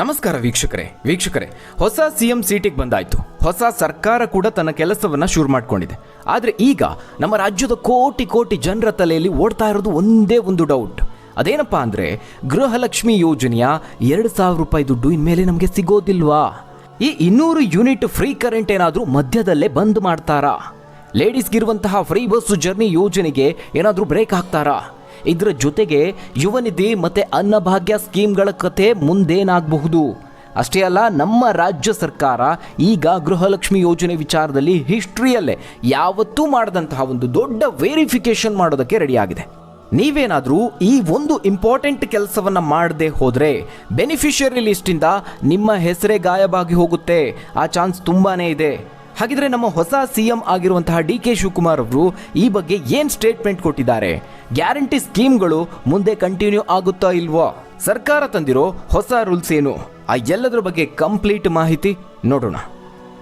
ನಮಸ್ಕಾರ ವೀಕ್ಷಕರೇ ಹೊಸ ಸಿಎಂ ಸೀಟಿಗೆ ಬಂದಾಯ್ತು. ಹೊಸ ಸರ್ಕಾರ ಕೂಡ ತನ್ನ ಕೆಲಸವನ್ನ ಶುರು ಮಾಡ್ಕೊಂಡಿದೆ. ಆದರೆ ಈಗ ನಮ್ಮ ರಾಜ್ಯದ ಕೋಟಿ ಜನರ ತಲೆಯಲ್ಲಿ ಓಡ್ತಾ ಇರೋದು ಒಂದೇ ಒಂದು ಡೌಟ್. ಅದೇನಪ್ಪಾ ಅಂದ್ರೆ, ಗೃಹಲಕ್ಷ್ಮಿ ಯೋಜನೆಯ 2,000 ರೂಪಾಯಿ ದುಡ್ಡು ಇನ್ಮೇಲೆ ನಮಗೆ ಸಿಗೋದಿಲ್ವಾ? ಈ 200 ಯೂನಿಟ್ ಫ್ರೀ ಕರೆಂಟ್ ಏನಾದರೂ ಮಧ್ಯದಲ್ಲೇ ಬಂದ್ ಮಾಡ್ತಾರಾ? ಲೇಡೀಸ್ಗಿರುವಂತಹ ಫ್ರೀ ಬಸ್ ಜರ್ನಿ ಯೋಜನೆಗೆ ಏನಾದರೂ ಬ್ರೇಕ್ ಹಾಕ್ತಾರಾ? ಇದರ ಜೊತೆಗೆ ಯುವ ನಿಧಿ ಮತ್ತೆ ಅನ್ನಭಾಗ್ಯ ಸ್ಕೀಮ್ಗಳ ಕತೆ ಮುಂದೇನಾಗಬಹುದು? ಅಷ್ಟೇ ಅಲ್ಲ, ನಮ್ಮ ರಾಜ್ಯ ಸರ್ಕಾರ ಈಗ ಗೃಹಲಕ್ಷ್ಮಿ ಯೋಜನೆ ವಿಚಾರದಲ್ಲಿ ಹಿಸ್ಟ್ರಿಯಲ್ಲೇ ಯಾವತ್ತೂ ಮಾಡದಂತಹ ಒಂದು ದೊಡ್ಡ ವೆರಿಫಿಕೇಶನ್ ಮಾಡೋದಕ್ಕೆ ರೆಡಿಯಾಗಿದೆ. ನೀವೇನಾದರೂ ಈ ಒಂದು ಇಂಪಾರ್ಟೆಂಟ್ ಕೆಲಸವನ್ನ ಮಾಡದೆ ಹೋದರೆ ಬೆನಿಫಿಷಿಯರಿ ಲಿಸ್ಟಿಂದ ನಿಮ್ಮ ಹೆಸರೇ ಗಾಯಬಾಗಿ ಹೋಗುತ್ತೆ. ಆ ಚಾನ್ಸ್ ತುಂಬಾನೇ ಇದೆ. ಹಾಗಿದ್ರೆ ನಮ್ಮ ಹೊಸ ಸಿಎಂ ಆಗಿರುವಂತಹ DK ಶಿವಕುಮಾರ್ ಅವರು ಈ ಬಗ್ಗೆ ಏನ್ ಸ್ಟೇಟ್ಮೆಂಟ್ ಕೊಟ್ಟಿದ್ದಾರೆ? ಗ್ಯಾರಂಟಿ ಸ್ಕೀಮ್ಗಳು ಮುಂದೆ ಕಂಟಿನ್ಯೂ ಆಗುತ್ತಾ ಇಲ್ವಾ? ಸರ್ಕಾರ ತಂದಿರೋ ಹೊಸ ರೂಲ್ಸ್ ಏನು? ಆ ಎಲ್ಲದರ ಬಗ್ಗೆ ಕಂಪ್ಲೀಟ್ ಮಾಹಿತಿ ನೋಡೋಣ.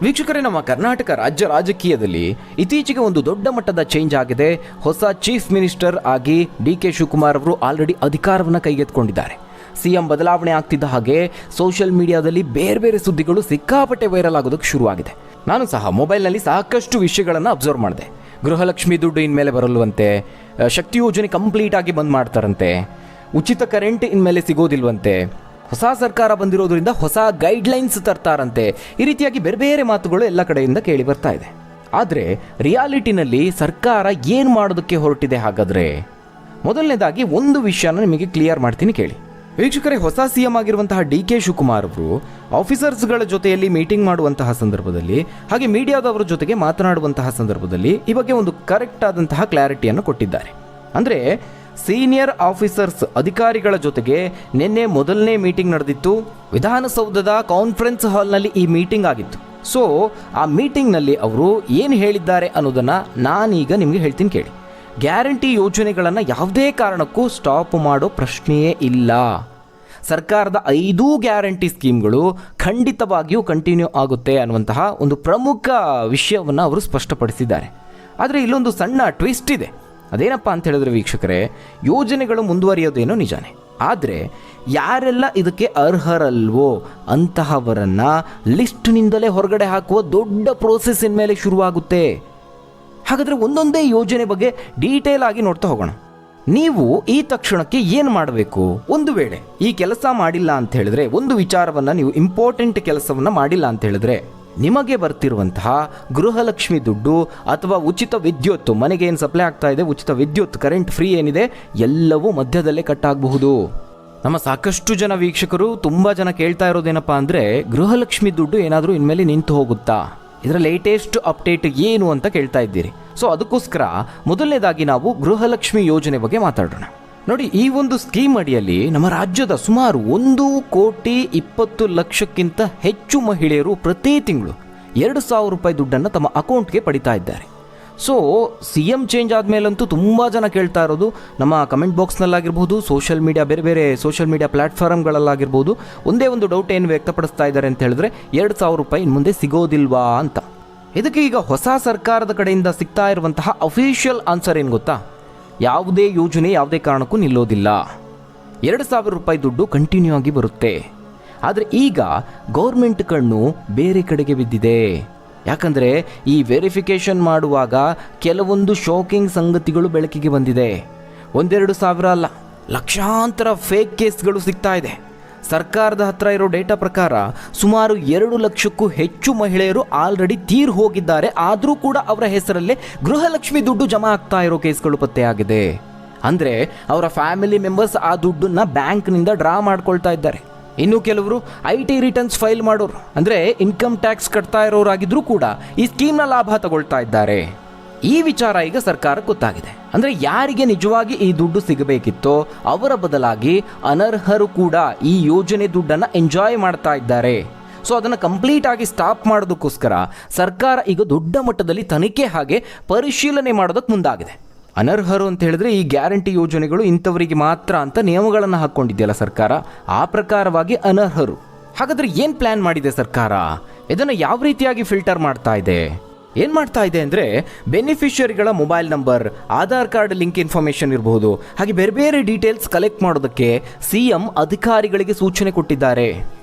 ವೀಕ್ಷಕರೇ, ನಮ್ಮ ಕರ್ನಾಟಕ ರಾಜ್ಯ ರಾಜಕೀಯದಲ್ಲಿ ಇತ್ತೀಚೆಗೆ ಒಂದು ದೊಡ್ಡ ಮಟ್ಟದ ಚೇಂಜ್ ಆಗಿದೆ. ಹೊಸ ಚೀಫ್ ಮಿನಿಸ್ಟರ್ ಆಗಿ DK ಶಿವಕುಮಾರ್ ಅವರು ಆಲ್ರೆಡಿ ಅಧಿಕಾರವನ್ನು ಕೈಗೆತ್ತಿಕೊಂಡಿದ್ದಾರೆ. ಸಿಎಂ ಬದಲಾವಣೆ ಆಗ್ತಿದ್ದ ಹಾಗೆ ಸೋಷಿಯಲ್ ಮೀಡಿಯಾದಲ್ಲಿ ಬೇರೆ ಸುದ್ದಿಗಳು ಸಿಕ್ಕಾಪಟ್ಟೆ ವೈರಲ್ ಆಗೋದಕ್ಕೆ ಶುರುವಾಗಿದೆ. ನಾನು ಸಹ ಮೊಬೈಲ್ನಲ್ಲಿ ಸಾಕಷ್ಟು ವಿಷಯಗಳನ್ನು ಅಬ್ಸರ್ವ್ ಮಾಡಿದೆ. ಗೃಹಲಕ್ಷ್ಮಿ ದುಡ್ಡು ಇನ್ಮೇಲೆ ಬರಲ್ವಂತೆ, ಶಕ್ತಿ ಯೋಜನೆ ಕಂಪ್ಲೀಟ್ ಆಗಿ ಬಂದ್ ಮಾಡ್ತಾರಂತೆ, ಉಚಿತ ಕರೆಂಟ್ ಇನ್ಮೇಲೆ ಸಿಗೋದಿಲ್ವಂತೆ, ಹೊಸ ಸರ್ಕಾರ ಬಂದಿರೋದ್ರಿಂದ ಹೊಸ ಗೈಡ್ಲೈನ್ಸ್ ತರ್ತಾರಂತೆ. ಈ ರೀತಿಯಾಗಿ ಬೇರೆ ಮಾತುಗಳು ಎಲ್ಲ ಕಡೆಯಿಂದ ಕೇಳಿ ಬರ್ತಾ ಇದೆ. ಆದರೆ ರಿಯಾಲಿಟಿನಲ್ಲಿ ಸರ್ಕಾರ ಏನು ಮಾಡೋದಕ್ಕೆ ಹೊರಟಿದೆ ಹಾಗಾದರೆ? ಮೊದಲನೇದಾಗಿ ಒಂದು ವಿಷಯನ ನಿಮಗೆ ಕ್ಲಿಯರ್ ಮಾಡ್ತೀನಿ ಕೇಳಿ. ವೀಕ್ಷಕರೇ, ಹೊಸ ಸಿಎಂ ಆಗಿರುವಂತಹ DK ಶಿವಕುಮಾರ್ ಅವರು ಆಫೀಸರ್ಸ್ಗಳ ಜೊತೆಯಲ್ಲಿ ಮೀಟಿಂಗ್ ಮಾಡುವಂತಹ ಸಂದರ್ಭದಲ್ಲಿ ಹಾಗೆ ಮೀಡಿಯಾದವರ ಜೊತೆಗೆ ಮಾತನಾಡುವಂತಹ ಸಂದರ್ಭದಲ್ಲಿ ಈ ಬಗ್ಗೆ ಒಂದು ಕರೆಕ್ಟ್ ಆದಂತಹ ಕ್ಲಾರಿಟಿಯನ್ನು ಕೊಟ್ಟಿದ್ದಾರೆ. ಅಂದರೆ ಸೀನಿಯರ್ ಆಫೀಸರ್ಸ್ ಅಧಿಕಾರಿಗಳ ಜೊತೆಗೆ ನಿನ್ನೆ ಮೊದಲನೇ ಮೀಟಿಂಗ್ ನಡೆದಿತ್ತು. ವಿಧಾನಸೌಧದ ಕಾನ್ಫರೆನ್ಸ್ ಹಾಲ್ನಲ್ಲಿ ಈ ಮೀಟಿಂಗ್ ಆಗಿತ್ತು. ಸೊ ಆ ಮೀಟಿಂಗ್ನಲ್ಲಿ ಅವರು ಏನು ಹೇಳಿದ್ದಾರೆ ಅನ್ನೋದನ್ನು ನಾನೀಗ ನಿಮಗೆ ಹೇಳ್ತೀನಿ ಕೇಳಿ. ಗ್ಯಾರಂಟಿ ಯೋಜನೆಗಳನ್ನು ಯಾವುದೇ ಕಾರಣಕ್ಕೂ ಸ್ಟಾಪ್ ಮಾಡೋ ಪ್ರಶ್ನೆಯೇ ಇಲ್ಲ. ಸರ್ಕಾರದ 5 ಗ್ಯಾರಂಟಿ ಸ್ಕೀಮ್ಗಳು ಖಂಡಿತವಾಗಿಯೂ ಕಂಟಿನ್ಯೂ ಆಗುತ್ತೆ ಅನ್ನುವಂತಹ ಒಂದು ಪ್ರಮುಖ ವಿಷಯವನ್ನು ಅವರು ಸ್ಪಷ್ಟಪಡಿಸಿದ್ದಾರೆ. ಆದರೆ ಇಲ್ಲೊಂದು ಸಣ್ಣ ಟ್ವಿಸ್ಟ್ ಇದೆ. ಅದೇನಪ್ಪ ಅಂತ ಹೇಳಿದ್ರೆ ವೀಕ್ಷಕರೇ, ಯೋಜನೆಗಳು ಮುಂದುವರಿಯೋದೇನೋ ನಿಜಾನೇ, ಆದರೆ ಯಾರೆಲ್ಲ ಇದಕ್ಕೆ ಅರ್ಹರಲ್ವೋ ಅಂತಹವರನ್ನು ಲಿಸ್ಟ್ನಿಂದಲೇ ಹೊರಗಡೆ ಹಾಕುವ ದೊಡ್ಡ ಪ್ರೋಸೆಸ್ ಇನ್ಮೇಲೆ ಶುರುವಾಗುತ್ತೆ. ಹಾಗಾದರೆ ಒಂದೊಂದೇ ಯೋಜನೆ ಬಗ್ಗೆ ಡೀಟೇಲ್ ಆಗಿ ನೋಡ್ತಾ ಹೋಗೋಣ. ನೀವು ಈ ತಕ್ಷಣಕ್ಕೆ ಏನು ಮಾಡಬೇಕು? ಒಂದು ವೇಳೆ ಈ ಕೆಲಸ ಮಾಡಿಲ್ಲ ಅಂತ ಹೇಳಿದ್ರೆ, ಒಂದು ವಿಚಾರವನ್ನು ನೀವು ಇಂಪಾರ್ಟೆಂಟ್ ಕೆಲಸವನ್ನು ಮಾಡಿಲ್ಲ ಅಂತ ಹೇಳಿದ್ರೆ, ನಿಮಗೆ ಬರ್ತಿರುವಂತಹ ಗೃಹಲಕ್ಷ್ಮಿ ದುಡ್ಡು ಅಥವಾ ಉಚಿತ ವಿದ್ಯುತ್, ಮನೆಗೆ ಏನು ಸಪ್ಲೈ ಆಗ್ತಾ ಇದೆ ಉಚಿತ ವಿದ್ಯುತ್, ಕರೆಂಟ್ ಫ್ರೀ ಏನಿದೆ, ಎಲ್ಲವೂ ಮಧ್ಯದಲ್ಲೇ ಕಟ್ ಆಗಬಹುದು. ನಮ್ಮ ಸಾಕಷ್ಟು ಜನ ವೀಕ್ಷಕರು ತುಂಬ ಜನ ಕೇಳ್ತಾ ಇರೋದೇನಪ್ಪ ಅಂದರೆ, ಗೃಹಲಕ್ಷ್ಮಿ ದುಡ್ಡು ಏನಾದರೂ ಇನ್ಮೇಲೆ ನಿಂತು ಹೋಗುತ್ತಾ, ಇದರ ಲೇಟೆಸ್ಟ್ ಅಪ್ಡೇಟ್ ಏನು ಅಂತ ಕೇಳ್ತಾ ಇದ್ದೀರಿ. ಸೊ ಅದಕ್ಕೋಸ್ಕರ ಮೊದಲನೇದಾಗಿ ನಾವು ಗೃಹಲಕ್ಷ್ಮಿ ಯೋಜನೆ ಬಗ್ಗೆ ಮಾತಾಡೋಣ. ನೋಡಿ, ಈ ಒಂದು ಸ್ಕೀಮ್ ಅಡಿಯಲ್ಲಿ ನಮ್ಮ ರಾಜ್ಯದ ಸುಮಾರು 1,20,00,000 ಹೆಚ್ಚು ಮಹಿಳೆಯರು ಪ್ರತಿ ತಿಂಗಳು 2,000 ರೂಪಾಯಿ ದುಡ್ಡನ್ನು ತಮ್ಮ ಅಕೌಂಟ್ಗೆ ಪಡಿತಾ ಇದ್ದಾರೆ. ಸೊ ಸಿಎಂ ಚೇಂಜ್ ಆದಮೇಲಂತೂ ತುಂಬ ಜನ ಕೇಳ್ತಾ ಇರೋದು, ನಮ್ಮ ಕಮೆಂಟ್ ಬಾಕ್ಸ್ನಲ್ಲಾಗಿರ್ಬೋದು, ಸೋಷಿಯಲ್ ಮೀಡಿಯಾ ಬೇರೆ ಸೋಷಿಯಲ್ ಮೀಡಿಯಾ ಪ್ಲಾಟ್ಫಾರ್ಮ್ಗಳಲ್ಲಾಗಿರ್ಬೋದು, ಒಂದೇ ಒಂದು ಡೌಟ್ ಏನು ವ್ಯಕ್ತಪಡಿಸ್ತಾ ಇದ್ದಾರೆ ಅಂತ ಹೇಳಿದ್ರೆ, 2,000 ರೂಪಾಯಿ ಇನ್ನು ಮುಂದೆ ಸಿಗೋದಿಲ್ವಾ ಅಂತ. ಇದಕ್ಕೆ ಈಗ ಹೊಸ ಸರ್ಕಾರದ ಕಡೆಯಿಂದ ಸಿಗ್ತಾ ಇರುವಂತಹ ಅಫಿಷಿಯಲ್ ಆನ್ಸರ್ ಏನು ಗೊತ್ತಾ? ಯಾವುದೇ ಯೋಜನೆ ಯಾವುದೇ ಕಾರಣಕ್ಕೂ ನಿಲ್ಲೋದಿಲ್ಲ, 2,000 ರೂಪಾಯಿ ದುಡ್ಡು ಕಂಟಿನ್ಯೂ ಆಗಿ ಬರುತ್ತೆ. ಆದರೆ ಈಗ ಗೌರ್ಮೆಂಟ್ ಕಣ್ಣು ಬೇರೆ ಕಡೆಗೆ ಬಿದ್ದಿದೆ. ಯಾಕಂದರೆ ಈ ವೆರಿಫಿಕೇಷನ್ ಮಾಡುವಾಗ ಕೆಲವೊಂದು ಶಾಕಿಂಗ್ ಸಂಗತಿಗಳು ಬೆಳಕಿಗೆ ಬಂದಿದೆ. 1-2 ಅಲ್ಲ, ಲಕ್ಷಾಂತರ ಫೇಕ್ ಕೇಸ್ಗಳು ಸಿಗ್ತಾ ಇದೆ. ಸರ್ಕಾರದ ಹತ್ರ ಇರೋ ಡೇಟಾ ಪ್ರಕಾರ ಸುಮಾರು 2 ಲಕ್ಷಕ್ಕೂ ಹೆಚ್ಚು ಮಹಿಳೆಯರು ಆಲ್ರೆಡಿ ತೀರ್ ಹೋಗಿದ್ದಾರೆ. ಆದರೂ ಕೂಡ ಅವರ ಹೆಸರಲ್ಲೇ ಗೃಹಲಕ್ಷ್ಮಿ ದುಡ್ಡು ಜಮಾ ಆಗ್ತಾ ಇರೋ ಕೇಸ್ಗಳು ಪತ್ತೆಯಾಗಿದೆ. ಅಂದರೆ ಅವರ ಫ್ಯಾಮಿಲಿ ಮೆಂಬರ್ಸ್ ಆ ದುಡ್ಡನ್ನು ಬ್ಯಾಂಕ್ನಿಂದ ಡ್ರಾ ಮಾಡ್ಕೊಳ್ತಾ ಇದ್ದಾರೆ. ಇನ್ನು ಕೆಲವರು IT ರಿಟರ್ನ್ಸ್ ಫೈಲ್ ಮಾಡೋರು, ಅಂದರೆ ಇನ್ಕಮ್ ಟ್ಯಾಕ್ಸ್ ಕಟ್ತಾ ಇರೋರಾಗಿದ್ರೂ ಕೂಡ ಈ ಸ್ಕೀಮ್ನ ಲಾಭ ತಗೊಳ್ತಾ ಇದ್ದಾರೆ. ಈ ವಿಚಾರ ಈಗ ಸರ್ಕಾರಕ್ಕೆ ಗೊತ್ತಾಗಿದೆ. ಅಂದರೆ ಯಾರಿಗೆ ನಿಜವಾಗಿ ಈ ದುಡ್ಡು ಸಿಗಬೇಕಿತ್ತೋ ಅವರ ಬದಲಾಗಿ ಅನರ್ಹರು ಕೂಡ ಈ ಯೋಜನೆ ದುಡ್ಡನ್ನು ಎಂಜಾಯ್ ಮಾಡ್ತಾ ಇದ್ದಾರೆ. ಸೊ ಅದನ್ನು ಕಂಪ್ಲೀಟ್ ಆಗಿ ಸ್ಟಾಪ್ ಮಾಡೋದಕ್ಕೋಸ್ಕರ ಸರ್ಕಾರ ಈಗ ದೊಡ್ಡ ಮಟ್ಟದಲ್ಲಿ ತನಿಖೆ ಹಾಗೆ ಪರಿಶೀಲನೆ ಮಾಡೋದಕ್ಕೆ ಮುಂದಾಗಿದೆ. ಅನರ್ಹರು ಅಂತ ಹೇಳಿದ್ರೆ ಈ ಗ್ಯಾರಂಟಿ ಯೋಜನೆಗಳು ಇಂಥವರಿಗೆ ಮಾತ್ರ ಅಂತ ನಿಯಮಗಳನ್ನು ಹಾಕ್ಕೊಂಡಿದೆಯಲ್ಲ ಸರ್ಕಾರ, ಆ ಪ್ರಕಾರವಾಗಿ ಅನರ್ಹರು. ಹಾಗಾದರೆ ಏನು ಪ್ಲ್ಯಾನ್ ಮಾಡಿದೆ ಸರ್ಕಾರ? ಇದನ್ನು ಯಾವ ರೀತಿಯಾಗಿ ಫಿಲ್ಟರ್ ಮಾಡ್ತಾ ಇದೆ? ಏನು ಮಾಡ್ತಾ ಇದೆ ಅಂದರೆ, ಬೆನಿಫಿಷಿಯರಿಗಳ mobile number, Aadhaar card link information ಇರಬಹುದು, ಹಾಗೆ ಬೇರೆ ಡೀಟೇಲ್ಸ್ ಕಲೆಕ್ಟ್ ಮಾಡೋದಕ್ಕೆ ಸಿಎಂ ಅಧಿಕಾರಿಗಳಿಗೆ ಸೂಚನೆ ಕೊಟ್ಟಿದ್ದಾರೆ.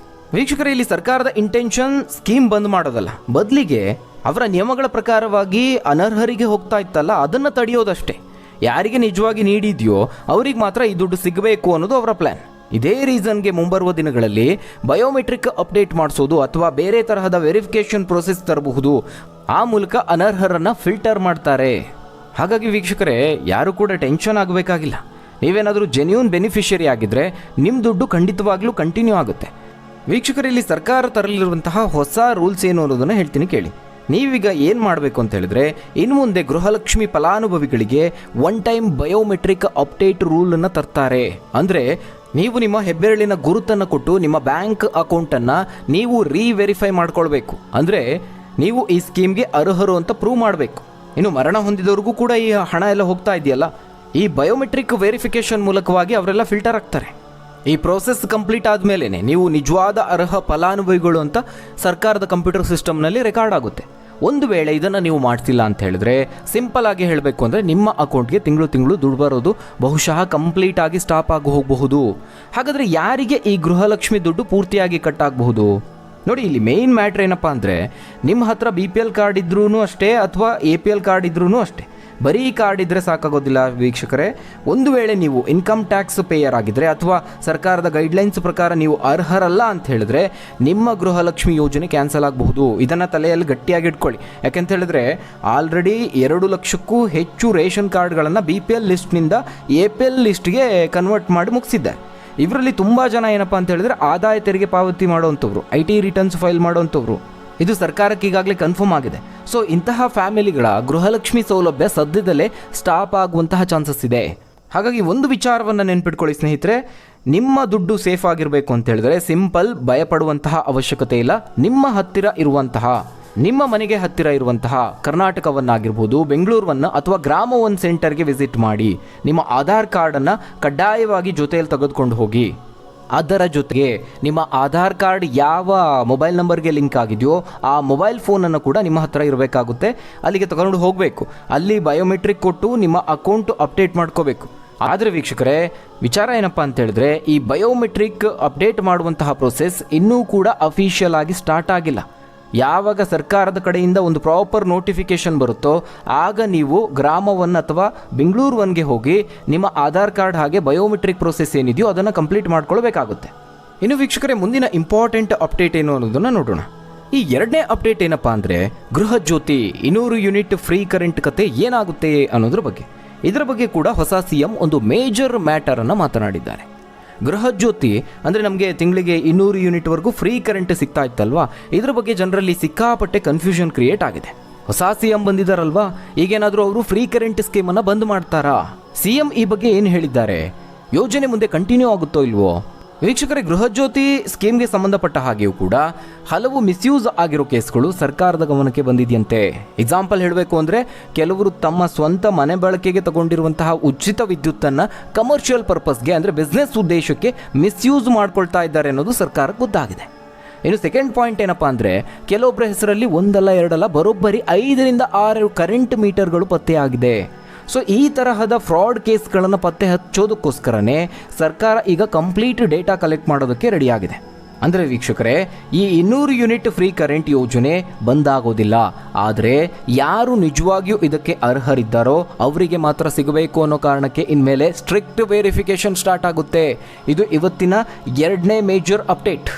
ವೀಕ್ಷಕರೇ, ಇಲ್ಲಿ ಸರ್ಕಾರದ ಇಂಟೆನ್ಷನ್ ಸ್ಕೀಮ್ ಬಂದ್ ಮಾಡೋದಲ್ಲ, ಬದಲಿಗೆ ಅವರ ನಿಯಮಗಳ ಪ್ರಕಾರವಾಗಿ ಅನರ್ಹರಿಗೆ ಹೋಗ್ತಾ ಇತ್ತಲ್ಲ ಅದನ್ನು ತಡೆಯೋದಷ್ಟೇ. ಯಾರಿಗೆ ನಿಜವಾಗಿ ನೀಡಿದೆಯೋ ಅವ್ರಿಗೆ ಮಾತ್ರ ಈ ದುಡ್ಡು ಸಿಗಬೇಕು ಅನ್ನೋದು ಅವರ ಪ್ಲ್ಯಾನ್. ಇದೇ ರೀಸನ್ಗೆ ಮುಂಬರುವ ದಿನಗಳಲ್ಲಿ ಬಯೋಮೆಟ್ರಿಕ್ ಅಪ್ಡೇಟ್ ಮಾಡಿಸೋದು ಅಥವಾ ಬೇರೆ ತರಹದ ವೆರಿಫಿಕೇಷನ್ ಪ್ರೊಸೆಸ್ ತರಬಹುದು. ಆ ಮೂಲಕ ಅನರ್ಹರನ್ನು ಫಿಲ್ಟರ್ ಮಾಡ್ತಾರೆ. ಹಾಗಾಗಿ ವೀಕ್ಷಕರೇ, ಯಾರು ಕೂಡ ಟೆನ್ಷನ್ ಆಗಬೇಕಾಗಿಲ್ಲ. ನೀವೇನಾದರೂ ಜೆನ್ಯೂನ್ ಬೆನಿಫಿಷಿಯರಿ ಆಗಿದ್ದರೆ ನಿಮ್ಮ ದುಡ್ಡು ಖಂಡಿತವಾಗ್ಲೂ ಕಂಟಿನ್ಯೂ ಆಗುತ್ತೆ. ವೀಕ್ಷಕರಲ್ಲಿ ಸರ್ಕಾರ ತರಲಿರುವಂತಹ ಹೊಸ ರೂಲ್ಸ್ ಏನು ಅನ್ನೋದನ್ನು ಹೇಳ್ತೀನಿ ಕೇಳಿ. ನೀವೀಗ ಏನು ಮಾಡಬೇಕು ಅಂತ ಹೇಳಿದ್ರೆ, ಇನ್ನು ಮುಂದೆ ಗೃಹಲಕ್ಷ್ಮಿ ಫಲಾನುಭವಿಗಳಿಗೆ ಒನ್ ಟೈಮ್ ಬಯೋಮೆಟ್ರಿಕ್ ಅಪ್ಡೇಟ್ ರೂಲನ್ನು ತರ್ತಾರೆ. ಅಂದರೆ ನೀವು ನಿಮ್ಮ ಹೆಬ್ಬೆರಳಿನ ಗುರುತನ್ನು ಕೊಟ್ಟು ನಿಮ್ಮ ಬ್ಯಾಂಕ್ ಅಕೌಂಟನ್ನು ನೀವು ರೀವೆರಿಫೈ ಮಾಡ್ಕೊಳ್ಬೇಕು. ಅಂದರೆ ನೀವು ಈ ಸ್ಕೀಮ್ಗೆ ಅರ್ಹರು ಅಂತ ಪ್ರೂವ್ ಮಾಡಬೇಕು. ಇನ್ನು ಮರಣ ಹೊಂದಿದವ್ರಿಗೂ ಕೂಡ ಈ ಹಣ ಎಲ್ಲ ಹೋಗ್ತಾ ಇದೆಯಲ್ಲ, ಈ ಬಯೋಮೆಟ್ರಿಕ್ ವೆರಿಫಿಕೇಷನ್ ಮೂಲಕವಾಗಿ ಅವರೆಲ್ಲ ಫಿಲ್ಟರ್ ಆಗ್ತಾರೆ. ಈ ಪ್ರೋಸೆಸ್ ಕಂಪ್ಲೀಟ್ ಆದಮೇಲೆ ನೀವು ನಿಜವಾದ ಅರ್ಹ ಫಲಾನುಭವಿಗಳು ಅಂತ ಸರ್ಕಾರದ ಕಂಪ್ಯೂಟರ್ ಸಿಸ್ಟಮ್ನಲ್ಲಿ ರೆಕಾರ್ಡ್ ಆಗುತ್ತೆ. ಒಂದು ವೇಳೆ ಇದನ್ನು ನೀವು ಮಾಡ್ತಿಲ್ಲ ಅಂತ ಹೇಳಿದ್ರೆ, ಸಿಂಪಲ್ ಆಗಿ ಹೇಳಬೇಕು ಅಂದರೆ ನಿಮ್ಮ ಅಕೌಂಟ್ಗೆ ತಿಂಗಳು ದುಡ್ಡು ಬರೋದು ಬಹುಶಃ ಕಂಪ್ಲೀಟ್ ಆಗಿ ಸ್ಟಾಪ್ ಆಗಿ ಹೋಗಬಹುದು. ಹಾಗಾದರೆ ಯಾರಿಗೆ ಈ ಗೃಹಲಕ್ಷ್ಮಿ ದುಡ್ಡು ಪೂರ್ತಿಯಾಗಿ ಕಟ್ ಆಗಬಹುದು? ನೋಡಿ, ಇಲ್ಲಿ ಮೇಯ್ನ್ ಮ್ಯಾಟ್ರ್ ಏನಪ್ಪ ಅಂದರೆ, ನಿಮ್ಮ ಹತ್ರ BPL ಕಾರ್ಡ್ ಇದ್ರೂ ಅಷ್ಟೇ ಅಥವಾ APL ಕಾರ್ಡ್ ಇದ್ರೂ ಅಷ್ಟೇ. ಬರೀ ಕಾರ್ಡ್ ಇದ್ದರೆ ಸಾಕಾಗೋದಿಲ್ಲ ವೀಕ್ಷಕರೇ. ಒಂದು ವೇಳೆ ನೀವು ಇನ್ಕಮ್ ಟ್ಯಾಕ್ಸ್ ಪೇಯರ್ ಆಗಿದ್ದರೆ ಅಥವಾ ಸರ್ಕಾರದ ಗೈಡ್ಲೈನ್ಸ್ ಪ್ರಕಾರ ನೀವು ಅರ್ಹರಲ್ಲ ಅಂತ ಹೇಳಿದ್ರೆ ನಿಮ್ಮ ಗೃಹಲಕ್ಷ್ಮಿ ಯೋಜನೆ ಕ್ಯಾನ್ಸಲ್ ಆಗಬಹುದು. ಇದನ್ನು ತಲೆಯಲ್ಲಿ ಗಟ್ಟಿಯಾಗಿ ಇಟ್ಕೊಳ್ಳಿ. ಯಾಕೆಂತ ಹೇಳಿದ್ರೆ ಆಲ್ರೆಡಿ 2 ಲಕ್ಷಕ್ಕೂ ಹೆಚ್ಚು ರೇಷನ್ ಕಾರ್ಡ್ಗಳನ್ನು BPL ಲಿಸ್ಟ್ನಿಂದ APL ಲಿಸ್ಟ್ಗೆ ಕನ್ವರ್ಟ್ ಮಾಡಿ ಮುಗಿಸಿದ್ದಾರೆ. ಇವರಲ್ಲಿ ತುಂಬ ಜನ ಏನಪ್ಪ ಅಂತ ಹೇಳಿದ್ರೆ ಆದಾಯ ತೆರಿಗೆ ಪಾವತಿ ಮಾಡುವಂಥವ್ರು, IT ರಿಟರ್ನ್ಸ್ ಫೈಲ್ ಮಾಡುವಂಥವ್ರು. ಇದು ಸರ್ಕಾರಕ್ಕೆ ಈಗಾಗಲೇ ಕನ್ಫರ್ಮ್ ಆಗಿದೆ. ಸೊ ಇಂತಹ ಫ್ಯಾಮಿಲಿಗಳ ಗೃಹಲಕ್ಷ್ಮಿ ಸೌಲಭ್ಯ ಸದ್ಯದಲ್ಲೇ ಸ್ಟಾಪ್ ಆಗುವಂತಹ ಚಾನ್ಸಸ್ ಇದೆ. ಹಾಗಾಗಿ ಒಂದು ವಿಚಾರವನ್ನು ನೆನ್ಪಿಟ್ಕೊಳ್ಳಿ ಸ್ನೇಹಿತರೆ, ನಿಮ್ಮ ದುಡ್ಡು ಸೇಫ್ ಆಗಿರಬೇಕು ಅಂತ ಹೇಳಿದ್ರೆ ಸಿಂಪಲ್, ಭಯಪಡುವಂತಹ ಅವಶ್ಯಕತೆ ಇಲ್ಲ. ನಿಮ್ಮ ಹತ್ತಿರ ಇರುವಂತಹ, ನಿಮ್ಮ ಮನೆಗೆ ಹತ್ತಿರ ಇರುವಂತಹ ಕರ್ನಾಟಕವನ್ನಾಗಿರ್ಬೋದು, ಬೆಂಗಳೂರನ್ನು ಅಥವಾ ಗ್ರಾಮ 1 ಸೆಂಟರ್ಗೆ ವಿಸಿಟ್ ಮಾಡಿ ನಿಮ್ಮ ಆಧಾರ್ ಕಾರ್ಡನ್ನು ಕಡ್ಡಾಯವಾಗಿ ಜೊತೆಯಲ್ಲಿ ತೆಗೆದುಕೊಂಡು ಹೋಗಿ. ಅದರ ಜೊತೆಗೆ ನಿಮ್ಮ ಆಧಾರ್ ಕಾರ್ಡ್ ಯಾವ ಮೊಬೈಲ್ ನಂಬರ್ಗೆ ಲಿಂಕ್ ಆಗಿದೆಯೋ ಆ ಮೊಬೈಲ್ ಫೋನನ್ನು ಕೂಡ ನಿಮ್ಮ ಹತ್ರ ಇರಬೇಕಾಗುತ್ತೆ. ಅಲ್ಲಿಗೆ ತಗೊಂಡು ಹೋಗಬೇಕು. ಅಲ್ಲಿ ಬಯೋಮೆಟ್ರಿಕ್ ಕೊಟ್ಟು ನಿಮ್ಮ ಅಕೌಂಟ್ ಅಪ್ಡೇಟ್ ಮಾಡ್ಕೋಬೇಕು. ಆದರೆ ವೀಕ್ಷಕರೇ, ವಿಚಾರ ಏನಪ್ಪ ಅಂತ ಹೇಳಿದ್ರೆ, ಈ ಬಯೋಮೆಟ್ರಿಕ್ ಅಪ್ಡೇಟ್ ಮಾಡುವಂತಹ ಪ್ರೋಸೆಸ್ ಇನ್ನೂ ಕೂಡ ಅಫಿಷಿಯಲ್ ಆಗಿ ಸ್ಟಾರ್ಟ್ ಆಗಿಲ್ಲ. ಯಾವಾಗ ಸರ್ಕಾರದ ಕಡೆಯಿಂದ ಒಂದು ಪ್ರಾಪರ್ ನೋಟಿಫಿಕೇಶನ್ ಬರುತ್ತೋ ಆಗ ನೀವು ಗ್ರಾಮ 1 ಅಥವಾ ಬೆಂಗಳೂರು 1ಗೆ ಹೋಗಿ ನಿಮ್ಮ ಆಧಾರ್ ಕಾರ್ಡ್ ಹಾಗೆ ಬಯೋಮೆಟ್ರಿಕ್ ಪ್ರೋಸೆಸ್ ಏನಿದೆಯೋ ಅದನ್ನು ಕಂಪ್ಲೀಟ್ ಮಾಡ್ಕೊಳ್ಬೇಕಾಗುತ್ತೆ. ಇನ್ನು ವೀಕ್ಷಕರೇ, ಮುಂದಿನ ಇಂಪಾರ್ಟೆಂಟ್ ಅಪ್ಡೇಟ್ ಏನು ಅನ್ನೋದನ್ನು ನೋಡೋಣ. ಈ 2ನೇ ಅಪ್ಡೇಟ್ ಏನಪ್ಪ ಅಂದರೆ, ಗೃಹ ಜ್ಯೋತಿ 200 ಯೂನಿಟ್ ಫ್ರೀ ಕರೆಂಟ್ ಕತೆ ಏನಾಗುತ್ತೆ ಅನ್ನೋದ್ರ ಬಗ್ಗೆ. ಇದರ ಬಗ್ಗೆ ಕೂಡ ಹೊಸ CM ಒಂದು ಮೇಜರ್ ಮ್ಯಾಟರನ್ನು ಮಾತನಾಡಿದ್ದಾರೆ. ಗೃಹ ಜ್ಯೋತಿ ಅಂದರೆ ನಮಗೆ ತಿಂಗಳಿಗೆ 200 ಯೂನಿಟ್ವರೆಗೂ ಫ್ರೀ ಕರೆಂಟ್ ಸಿಗ್ತಾ ಇತ್ತಲ್ವಾ, ಇದ್ರ ಬಗ್ಗೆ ಜನರಲ್ಲಿ ಸಿಕ್ಕಾಪಟ್ಟೆ ಕನ್ಫ್ಯೂಷನ್ ಕ್ರಿಯೇಟ್ ಆಗಿದೆ. ಹೊಸ CM ಬಂದಿದ್ದಾರಲ್ವಾ, ಈಗೇನಾದರೂ ಅವರು ಫ್ರೀ ಕರೆಂಟ್ ಸ್ಕೀಮನ್ನು ಬಂದ್ ಮಾಡ್ತಾರಾ? CM ಈ ಬಗ್ಗೆ ಏನು ಹೇಳಿದ್ದಾರೆ? ಯೋಜನೆ ಮುಂದೆ ಕಂಟಿನ್ಯೂ ಆಗುತ್ತೋ ಇಲ್ವೋ? ವೀಕ್ಷಕರೇ, ಗೃಹ ಜ್ಯೋತಿ ಸ್ಕೀಮ್ಗೆ ಸಂಬಂಧಪಟ್ಟ ಹಾಗೆಯೂ ಕೂಡ ಹಲವು ಮಿಸ್ಯೂಸ್ ಆಗಿರೋ ಕೇಸ್ಗಳು ಸರ್ಕಾರದ ಗಮನಕ್ಕೆ ಬಂದಿದೆಯಂತೆ. ಎಕ್ಸಾಂಪಲ್ ಹೇಳಬೇಕು ಅಂದರೆ, ಕೆಲವರು ತಮ್ಮ ಸ್ವಂತ ಮನೆ ಬಳಕೆಗೆ ತಗೊಂಡಿರುವಂತಹ ಉಚಿತ ವಿದ್ಯುತ್ತನ್ನು ಕಮರ್ಷಿಯಲ್ ಪರ್ಪಸ್ಗೆ ಅಂದರೆ ಬಿಸ್ನೆಸ್ ಉದ್ದೇಶಕ್ಕೆ ಮಿಸ್ಯೂಸ್ ಮಾಡ್ಕೊಳ್ತಾ ಇದ್ದಾರೆ ಅನ್ನೋದು ಸರ್ಕಾರಕ್ಕೆ ಗೊತ್ತಾಗಿದೆ. ಇನ್ನು ಸೆಕೆಂಡ್ ಪಾಯಿಂಟ್ ಏನಪ್ಪ ಅಂದರೆ, ಕೆಲವೊಬ್ಬರ ಹೆಸರಲ್ಲಿ 1 ಅಲ್ಲ 2 ಅಲ್ಲ ಬರೋಬ್ಬರಿ 5 ರಿಂದ 6 ಕರೆಂಟ್ ಮೀಟರ್ಗಳು ಪತ್ತೆಯಾಗಿದೆ. ಸೊ ಈ ತರಹದ ಫ್ರಾಡ್ ಕೇಸ್ಗಳನ್ನು ಪತ್ತೆ ಹಚ್ಚೋದಕ್ಕೋಸ್ಕರನೇ ಸರ್ಕಾರ ಈಗ ಕಂಪ್ಲೀಟ್ ಡೇಟಾ ಕಲೆಕ್ಟ್ ಮಾಡೋದಕ್ಕೆ ರೆಡಿಯಾಗಿದೆ. ಅಂದರೆ ವೀಕ್ಷಕರೇ, ಈ 200 ಯೂನಿಟ್ ಫ್ರೀ ಕರೆಂಟ್ ಯೋಜನೆ ಬಂದಾಗೋದಿಲ್ಲ. ಆದರೆ ಯಾರು ನಿಜವಾಗಿಯೂ ಇದಕ್ಕೆ ಅರ್ಹರಿದ್ದಾರೋ ಅವರಿಗೆ ಮಾತ್ರ ಸಿಗಬೇಕು ಅನ್ನೋ ಕಾರಣಕ್ಕೆ ಇನ್ಮೇಲೆ ಸ್ಟ್ರಿಕ್ಟ್ ವೆರಿಫಿಕೇಶನ್ ಸ್ಟಾರ್ಟ್ ಆಗುತ್ತೆ. ಇದು ಇವತ್ತಿನ 2ನೇ ಮೇಜರ್ ಅಪ್ಡೇಟ್.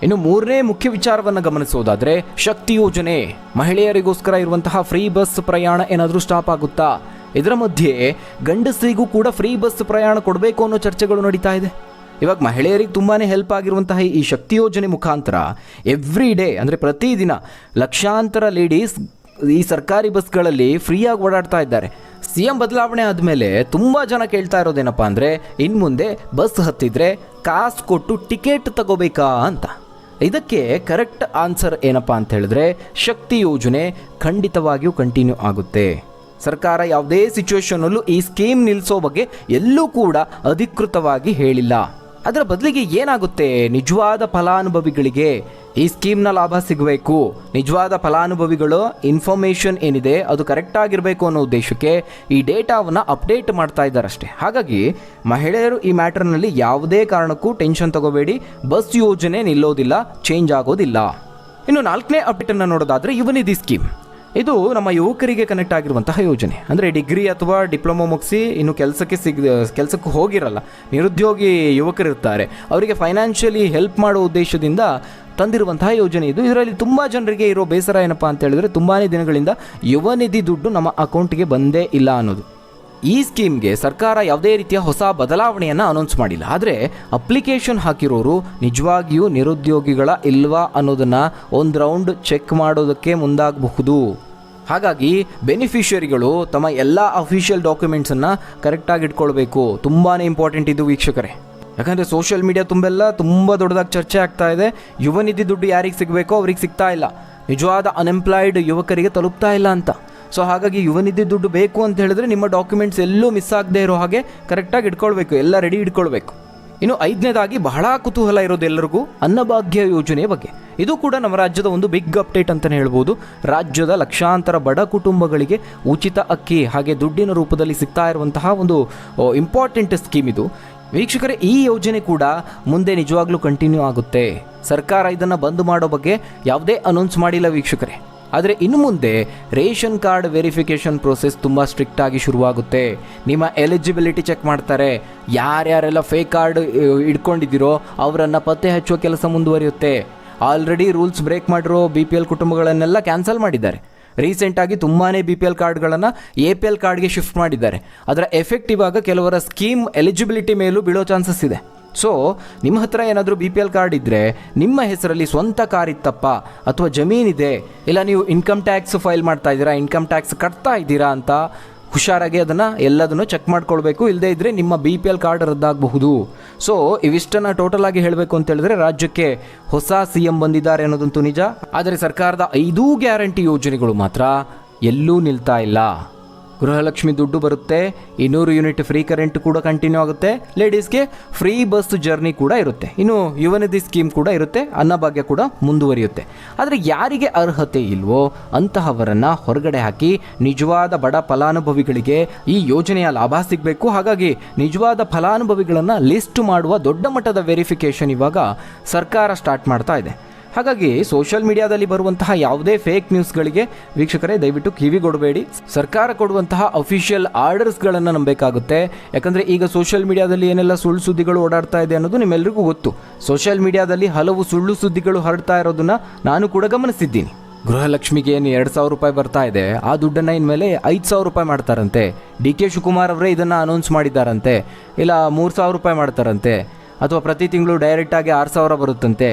ಇನ್ನು 3ನೇ ಮುಖ್ಯ ವಿಚಾರವನ್ನು ಗಮನಿಸೋದಾದರೆ, ಶಕ್ತಿ ಯೋಜನೆ, ಮಹಿಳೆಯರಿಗೋಸ್ಕರ ಇರುವಂತಹ ಫ್ರೀ ಬಸ್ ಪ್ರಯಾಣ ಏನಾದರೂ ಸ್ಟಾಪ್ ಆಗುತ್ತಾ? ಇದರ ಮಧ್ಯೆ ಗಂಡಸರಿಗೂ ಕೂಡ ಫ್ರೀ ಬಸ್ ಪ್ರಯಾಣ ಕೊಡಬೇಕು ಅನ್ನೋ ಚರ್ಚೆಗಳು ನಡೀತಾ ಇದೆ. ಇವಾಗ ಮಹಿಳೆಯರಿಗೆ ತುಂಬಾ ಹೆಲ್ಪ್ ಆಗಿರುವಂತಹ ಈ ಶಕ್ತಿ ಯೋಜನೆ ಮುಖಾಂತರ ಎವ್ರಿ ಡೇ ಅಂದರೆ ಪ್ರತಿದಿನ ಲಕ್ಷಾಂತರ ಲೇಡೀಸ್ ಈ ಸರ್ಕಾರಿ ಬಸ್ಗಳಲ್ಲಿ ಫ್ರೀಯಾಗಿ ಓಡಾಡ್ತಾ ಇದ್ದಾರೆ. CM ಬದಲಾವಣೆ ಆದಮೇಲೆ ತುಂಬ ಜನ ಕೇಳ್ತಾ ಇರೋದೇನಪ್ಪ ಅಂದರೆ, ಇನ್ನು ಮುಂದೆ ಬಸ್ ಹತ್ತಿದ್ರೆ ಕಾಸು ಕೊಟ್ಟು ಟಿಕೆಟ್ ತಗೋಬೇಕಾ ಅಂತ. ಇದಕ್ಕೆ ಕರೆಕ್ಟ್ ಆನ್ಸರ್ ಏನಪ್ಪ ಅಂತ ಹೇಳಿದ್ರೆ, ಶಕ್ತಿ ಯೋಜನೆ ಖಂಡಿತವಾಗಿಯೂ ಕಂಟಿನ್ಯೂ ಆಗುತ್ತೆ. ಸರ್ಕಾರ ಯಾವುದೇ ಸಿಚುವೇಶನಲ್ಲೂ ಈ ಸ್ಕೀಮ್ ನಿಲ್ಲಿಸೋ ಬಗ್ಗೆ ಎಲ್ಲೂ ಕೂಡ ಅಧಿಕೃತವಾಗಿ ಹೇಳಿಲ್ಲ. ಅದರ ಬದಲಿಗೆ ಏನಾಗುತ್ತೆ, ನಿಜವಾದ ಫಲಾನುಭವಿಗಳಿಗೆ ಈ ಸ್ಕೀಮ್ನ ಲಾಭ ಸಿಗಬೇಕು, ನಿಜವಾದ ಫಲಾನುಭವಿಗಳು ಇನ್ಫಾರ್ಮೇಷನ್ ಏನಿದೆ ಅದು ಕರೆಕ್ಟ್ ಆಗಿರಬೇಕು ಅನ್ನೋ ಉದ್ದೇಶಕ್ಕೆ ಈ ಡೇಟಾವನ್ನು ಅಪ್ಡೇಟ್ ಮಾಡ್ತಾ ಇದ್ದಾರಷ್ಟೇ. ಹಾಗಾಗಿ ಮಹಿಳೆಯರು ಈ ಮ್ಯಾಟರ್ನಲ್ಲಿ ಯಾವುದೇ ಕಾರಣಕ್ಕೂ ಟೆನ್ಷನ್ ತಗೋಬೇಡಿ. ಬಸ್ ಯೋಜನೆ ನಿಲ್ಲೋದಿಲ್ಲ, ಚೇಂಜ್ ಆಗೋದಿಲ್ಲ. ಇನ್ನು 4ನೇ ಅಪ್ಡೇಟನ್ನು ನೋಡೋದಾದರೆ ಯುವನಿಧಿ ಸ್ಕೀಮ್. ಇದು ನಮ್ಮ ಯುವಕರಿಗೆ ಕನೆಕ್ಟ್ ಆಗಿರುವಂತಹ ಯೋಜನೆ. ಅಂದರೆ ಡಿಗ್ರಿ ಅಥವಾ ಡಿಪ್ಲೊಮಾ ಮುಗಿಸಿ ಇನ್ನು ಕೆಲಸಕ್ಕೆ ಹೋಗಿರಲ್ಲ, ನಿರುದ್ಯೋಗಿ ಯುವಕರಿರ್ತಾರೆ, ಅವರಿಗೆ ಫೈನಾನ್ಷಿಯಲಿ ಹೆಲ್ಪ್ ಮಾಡೋ ಉದ್ದೇಶದಿಂದ ತಂದಿರುವಂತಹ ಯೋಜನೆ ಇದು. ಇದರಲ್ಲಿ ತುಂಬ ಜನರಿಗೆ ಇರೋ ಬೇಸರ ಏನಪ್ಪ ಅಂತ ಹೇಳಿದ್ರೆ, ತುಂಬಾ ದಿನಗಳಿಂದ ಯುವನಿಧಿ ದುಡ್ಡು ನಮ್ಮ ಅಕೌಂಟ್ಗೆ ಬಂದೇ ಇಲ್ಲ ಅನ್ನೋದು. ಈ ಸ್ಕೀಮ್ಗೆ ಸರ್ಕಾರ ಯಾವುದೇ ರೀತಿಯ ಹೊಸ ಬದಲಾವಣೆಯನ್ನು ಅನೌನ್ಸ್ ಮಾಡಿಲ್ಲ. ಆದರೆ ಅಪ್ಲಿಕೇಶನ್ ಹಾಕಿರೋರು ನಿಜವಾಗಿಯೂ ನಿರುದ್ಯೋಗಿಗಳ ಇಲ್ವಾ ಅನ್ನೋದನ್ನು ಒಂದು ರೌಂಡ್ ಚೆಕ್ ಮಾಡೋದಕ್ಕೆ ಮುಂದಾಗಬಹುದು. ಹಾಗಾಗಿ ಬೆನಿಫಿಷಿಯರಿಗಳು ತಮ್ಮ ಎಲ್ಲ ಅಫಿಷಿಯಲ್ ಡಾಕ್ಯುಮೆಂಟ್ಸನ್ನು ಕರೆಕ್ಟಾಗಿ ಇಟ್ಕೊಳ್ಬೇಕು. ತುಂಬಾ ಇಂಪಾರ್ಟೆಂಟ್ ಇದು ವೀಕ್ಷಕರೇ. ಯಾಕಂದರೆ ಸೋಷಿಯಲ್ ಮೀಡಿಯಾ ತುಂಬ ದೊಡ್ಡದಾಗಿ ಚರ್ಚೆ ಆಗ್ತಾ ಇದೆ. ಯುವನಿಧಿ ದುಡ್ಡು ಯಾರಿಗೆ ಸಿಗಬೇಕೋ ಅವ್ರಿಗೆ ಸಿಗ್ತಾ ಇಲ್ಲ, ನಿಜವಾದ ಅನ್ಎಂಪ್ಲಾಯ್ಡ್ ಯುವಕರಿಗೆ ತಲುಪ್ತಾ ಇಲ್ಲ ಅಂತ. ಸೊ ಹಾಗಾಗಿ ಯುವನಿಧಿ ದುಡ್ಡು ಬೇಕು ಅಂತ ಹೇಳಿದ್ರೆ ನಿಮ್ಮ ಡಾಕ್ಯುಮೆಂಟ್ಸ್ ಎಲ್ಲೂ ಮಿಸ್ ಆಗದೆ ಇರೋ ಹಾಗೆ ಕರೆಕ್ಟಾಗಿ ಇಟ್ಕೊಳ್ಬೇಕು, ಎಲ್ಲ ರೆಡಿ ಇಟ್ಕೊಳ್ಬೇಕು. ಇನ್ನು 5ನೇದಾಗಿ ಬಹಳ ಕುತೂಹಲ ಇರೋದು ಎಲ್ಲರಿಗೂ ಅನ್ನಭಾಗ್ಯ ಯೋಜನೆಯ ಬಗ್ಗೆ. ಇದು ಕೂಡ ನಮ್ಮ ರಾಜ್ಯದ ಒಂದು ಬಿಗ್ ಅಪ್ಡೇಟ್ ಅಂತಲೇ ಹೇಳ್ಬೋದು. ರಾಜ್ಯದ ಲಕ್ಷಾಂತರ ಬಡ ಕುಟುಂಬಗಳಿಗೆ ಉಚಿತ ಅಕ್ಕಿ ಹಾಗೆ ದುಡ್ಡಿನ ರೂಪದಲ್ಲಿ ಸಿಗ್ತಾ ಇರುವಂತಹ ಒಂದು ಇಂಪಾರ್ಟೆಂಟ್ ಸ್ಕೀಮ್ ಇದು ವೀಕ್ಷಕರೇ. ಈ ಯೋಜನೆ ಕೂಡ ಮುಂದೆ ನಿಜವಾಗ್ಲೂ ಕಂಟಿನ್ಯೂ ಆಗುತ್ತೆ. ಸರ್ಕಾರ ಇದನ್ನು ಬಂದ್ ಮಾಡೋ ಬಗ್ಗೆ ಯಾವುದೇ ಅನೌನ್ಸ್ ಮಾಡಿಲ್ಲ ವೀಕ್ಷಕರೇ. ಆದರೆ ಇನ್ನು ಮುಂದೆ ರೇಷನ್ ಕಾರ್ಡ್ ವೆರಿಫಿಕೇಷನ್ ಪ್ರೋಸೆಸ್ ತುಂಬ ಸ್ಟ್ರಿಕ್ಟ್ ಆಗಿ ಶುರುವಾಗುತ್ತೆ. ನಿಮ್ಮ ಎಲಿಜಿಬಿಲಿಟಿ ಚೆಕ್ ಮಾಡ್ತಾರೆ. ಯಾರ್ಯಾರೆಲ್ಲ ಫೇಕ್ ಕಾರ್ಡ್ ಇಟ್ಕೊಂಡಿದ್ದೀರೋ ಅವರನ್ನು ಪತ್ತೆ ಹಚ್ಚುವ ಕೆಲಸ ಮುಂದುವರಿಯುತ್ತೆ. ಆಲ್ರೆಡಿ ರೂಲ್ಸ್ ಬ್ರೇಕ್ ಮಾಡಿರೋ BPL ಕುಟುಂಬಗಳನ್ನೆಲ್ಲ ಕ್ಯಾನ್ಸಲ್ ಮಾಡಿದ್ದಾರೆ. ರೀಸೆಂಟಾಗಿ ತುಂಬಾ BPL ಕಾರ್ಡ್ಗಳನ್ನು APL ಕಾರ್ಡ್ಗೆ ಶಿಫ್ಟ್ ಮಾಡಿದ್ದಾರೆ. ಅದರ ಎಫೆಕ್ಟ್ ಇವಾಗ ಕೆಲವರ ಸ್ಕೀಮ್ ಎಲಿಜಿಬಿಲಿಟಿ ಮೇಲೂ ಬೀಳೋ ಚಾನ್ಸಸ್ ಇದೆ. ಸೊ ನಿಮ್ಮ ಹತ್ರ ಏನಾದರೂ BPL ಕಾರ್ಡ್ ಇದ್ದರೆ, ನಿಮ್ಮ ಹೆಸರಲ್ಲಿ ಸ್ವಂತ ಕಾರ್ ಇತ್ತಪ್ಪ ಅಥವಾ ಜಮೀನಿದೆ, ಇಲ್ಲ ನೀವು ಇನ್ಕಮ್ ಟ್ಯಾಕ್ಸ್ ಫೈಲ್ ಮಾಡ್ತಾ ಇದ್ದೀರಾ, ಇನ್ಕಮ್ ಟ್ಯಾಕ್ಸ್ ಕಟ್ತಾ ಇದ್ದೀರಾ ಅಂತ ಹುಷಾರಾಗಿ ಎಲ್ಲದನ್ನು ಚೆಕ್ ಮಾಡ್ಕೊಳ್ಬೇಕು. ಇಲ್ಲದೇ ಇದ್ದರೆ ನಿಮ್ಮ BPL ಕಾರ್ಡ್ ರದ್ದಾಗಬಹುದು. ಸೊ ಇವಿಷ್ಟನ್ನು ಟೋಟಲ್ ಆಗಿ ಹೇಳಬೇಕು ಅಂತ ಹೇಳಿದ್ರೆ, ರಾಜ್ಯಕ್ಕೆ ಹೊಸ CM ಬಂದಿದ್ದಾರೆ ಅನ್ನೋದಂತೂ ನಿಜ. ಆದರೆ ಸರ್ಕಾರದ 5 ಗ್ಯಾರಂಟಿ ಯೋಜನೆಗಳು ಮಾತ್ರ ಎಲ್ಲೂ ನಿಲ್ತಾ ಇಲ್ಲ. ಗೃಹಲಕ್ಷ್ಮಿ ದುಡ್ಡು ಬರುತ್ತೆ, 200 ಯೂನಿಟ್ ಫ್ರೀ ಕರೆಂಟ್ ಕೂಡ ಕಂಟಿನ್ಯೂ ಆಗುತ್ತೆ, ಲೇಡೀಸ್ಗೆ ಫ್ರೀ ಬಸ್ ಜರ್ನಿ ಕೂಡ ಇರುತ್ತೆ, ಇನ್ನು ಯುವನಿಧಿ ಸ್ಕೀಮ್ ಕೂಡ ಇರುತ್ತೆ, ಅನ್ನಭಾಗ್ಯ ಕೂಡ ಮುಂದುವರಿಯುತ್ತೆ. ಆದರೆ ಯಾರಿಗೆ ಅರ್ಹತೆ ಇಲ್ವೋ ಅಂತಹವರನ್ನು ಹೊರಗಡೆ ಹಾಕಿ ನಿಜವಾದ ಬಡ ಫಲಾನುಭವಿಗಳಿಗೆ ಈ ಯೋಜನೆಯ ಲಾಭ ಸಿಗಬೇಕು. ಹಾಗಾಗಿ ನಿಜವಾದ ಫಲಾನುಭವಿಗಳನ್ನು ಲಿಸ್ಟ್ ಮಾಡುವ ದೊಡ್ಡ ಮಟ್ಟದ ವೆರಿಫಿಕೇಷನ್ ಇವಾಗ ಸರ್ಕಾರ ಸ್ಟಾರ್ಟ್ ಮಾಡ್ತಾ ಇದೆ. ಹಾಗಾಗಿ ಸೋಷಿಯಲ್ ಮೀಡಿಯಾದಲ್ಲಿ ಬರುವಂತಹ ಯಾವುದೇ ಫೇಕ್ ನ್ಯೂಸ್ಗಳಿಗೆ ವೀಕ್ಷಕರೇ ದಯವಿಟ್ಟು ಕಿವಿಗೊಡಬೇಡಿ. ಸರ್ಕಾರ ಕೊಡುವಂತಹ ಅಫಿಷಿಯಲ್ ಆರ್ಡರ್ಸ್ಗಳನ್ನು ನಂಬಬೇಕಾಗುತ್ತೆ. ಯಾಕಂದರೆ ಈಗ ಸೋಷಿಯಲ್ ಮೀಡಿಯಾದಲ್ಲಿ ಏನೆಲ್ಲ ಸುಳ್ಳು ಸುದ್ದಿಗಳು ಓಡಾಡ್ತಾ ಇದೆ ಅನ್ನೋದು ನಿಮ್ಮೆಲ್ಲರಿಗೂ ಗೊತ್ತು. ಸೋಷಿಯಲ್ ಮೀಡಿಯಾದಲ್ಲಿ ಹಲವು ಸುಳ್ಳು ಸುದ್ದಿಗಳು ಹರಡ್ತಾ ಇರೋದನ್ನ ನಾನು ಕೂಡ ಗಮನಿಸಿದ್ದೀನಿ. ಗೃಹಲಕ್ಷ್ಮಿಗೆ ಏನು 2,000 ರೂಪಾಯಿ ಬರ್ತಾ ಇದೆ, ಆ ದುಡ್ಡನ್ನು ಇನ್ಮೇಲೆ 5,000 ರೂಪಾಯಿ ಮಾಡ್ತಾರಂತೆ. DK ಶಿವಕುಮಾರ್ ಅವರೇ ಇದನ್ನು ಅನೌನ್ಸ್ ಮಾಡಿದ್ದಾರಂತೆ. ಇಲ್ಲ 3,000 ರೂಪಾಯಿ ಮಾಡ್ತಾರಂತೆ, ಅಥವಾ ಪ್ರತಿ ತಿಂಗಳು ಡೈರೆಕ್ಟಾಗಿ 6,000 ಬರುತ್ತಂತೆ.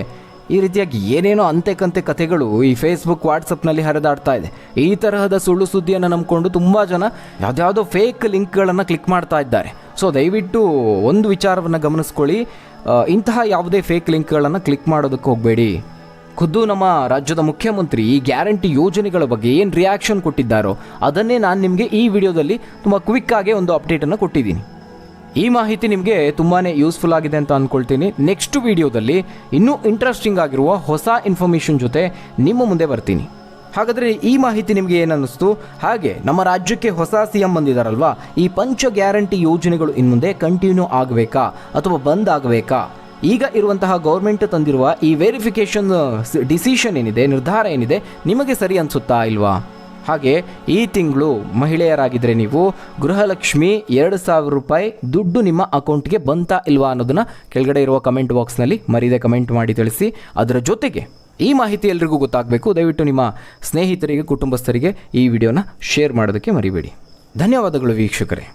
ಈ ರೀತಿಯಾಗಿ ಏನೇನೋ ಅಂತೆಕಂತೆ ಕಥೆಗಳು ಈ ಫೇಸ್ಬುಕ್ ವಾಟ್ಸಪ್ನಲ್ಲಿ ಹರಿದಾಡ್ತಾ ಇದೆ. ಈ ತರಹದ ಸುಳ್ಳು ಸುದ್ದಿಯನ್ನು ನಂಬಿಕೊಂಡು ತುಂಬ ಜನ ಯಾವುದ್ಯಾವುದೋ ಫೇಕ್ ಲಿಂಕ್ಗಳನ್ನು ಕ್ಲಿಕ್ ಮಾಡ್ತಾ ಇದ್ದಾರೆ. ಸೊ ದಯವಿಟ್ಟು ಒಂದು ವಿಚಾರವನ್ನು ಗಮನಿಸ್ಕೊಳ್ಳಿ, ಇಂತಹ ಯಾವುದೇ ಫೇಕ್ ಲಿಂಕ್ಗಳನ್ನು ಕ್ಲಿಕ್ ಮಾಡೋದಕ್ಕೆ ಹೋಗಬೇಡಿ. ಖುದ್ದು ನಮ್ಮ ರಾಜ್ಯದ ಮುಖ್ಯಮಂತ್ರಿ ಈ ಗ್ಯಾರಂಟಿ ಯೋಜನೆಗಳ ಬಗ್ಗೆ ಏನು ರಿಯಾಕ್ಷನ್ ಕೊಟ್ಟಿದ್ದಾರೋ ಅದನ್ನೇ ನಾನು ನಿಮಗೆ ಈ ವಿಡಿಯೋದಲ್ಲಿ ತುಂಬ ಕ್ವಿಕ್ಕಾಗಿ ಒಂದು ಅಪ್ಡೇಟನ್ನು ಕೊಟ್ಟಿದ್ದೀನಿ. ಈ ಮಾಹಿತಿ ನಿಮಗೆ ತುಂಬಾ ಯೂಸ್ಫುಲ್ ಆಗಿದೆ ಅಂತ ಅಂದ್ಕೊಳ್ತೀನಿ. ನೆಕ್ಸ್ಟ್ ವಿಡಿಯೋದಲ್ಲಿ ಇನ್ನೂ ಇಂಟ್ರೆಸ್ಟಿಂಗ್ ಆಗಿರುವ ಹೊಸ ಇನ್ಫಾರ್ಮೇಷನ್ ಜೊತೆ ನಿಮ್ಮ ಮುಂದೆ ಬರ್ತೀನಿ. ಹಾಗಾದರೆ ಈ ಮಾಹಿತಿ ನಿಮಗೆ ಏನನ್ನಿಸ್ತು? ಹಾಗೆ ನಮ್ಮ ರಾಜ್ಯಕ್ಕೆ ಹೊಸ CM ಬಂದಿದ್ದಾರಲ್ವಾ, ಈ ಪಂಚ ಗ್ಯಾರಂಟಿ ಯೋಜನೆಗಳು ಇನ್ಮುಂದೆ ಕಂಟಿನ್ಯೂ ಆಗಬೇಕಾ ಅಥವಾ ಬಂದ್ ಆಗಬೇಕಾ? ಈಗ ಇರುವಂತಹ ಗೌರ್ಮೆಂಟ್ ತಂದಿರುವ ಈ ವೆರಿಫಿಕೇಷನ್ ಡಿಸಿಷನ್ ಏನಿದೆ, ನಿರ್ಧಾರ ಏನಿದೆ, ನಿಮಗೆ ಸರಿ ಅನಿಸುತ್ತಾ ಇಲ್ವಾ? ಹಾಗೆ ಈ ತಿಂಗಳು ಮಹಿಳೆಯರಾಗಿದ್ದರೆ ನೀವು ಗೃಹಲಕ್ಷ್ಮಿ 2,000 ರೂಪಾಯಿ ದುಡ್ಡು ನಿಮ್ಮ ಅಕೌಂಟ್ಗೆ ಬಂತಾ ಇಲ್ವಾ ಅನ್ನೋದನ್ನು ಕೆಳಗಡೆ ಇರುವ ಕಮೆಂಟ್ ಬಾಕ್ಸ್ನಲ್ಲಿ ಮರೀದೆ ಕಮೆಂಟ್ ಮಾಡಿ ತಿಳಿಸಿ. ಅದರ ಜೊತೆಗೆ ಈ ಮಾಹಿತಿ ಎಲ್ರಿಗೂ ಗೊತ್ತಾಗಬೇಕು. ದಯವಿಟ್ಟು ನಿಮ್ಮ ಸ್ನೇಹಿತರಿಗೆ, ಕುಟುಂಬಸ್ಥರಿಗೆ ಈ ವಿಡಿಯೋನ ಶೇರ್ ಮಾಡೋದಕ್ಕೆ ಮರಿಬೇಡಿ. ಧನ್ಯವಾದಗಳು ವೀಕ್ಷಕರೇ.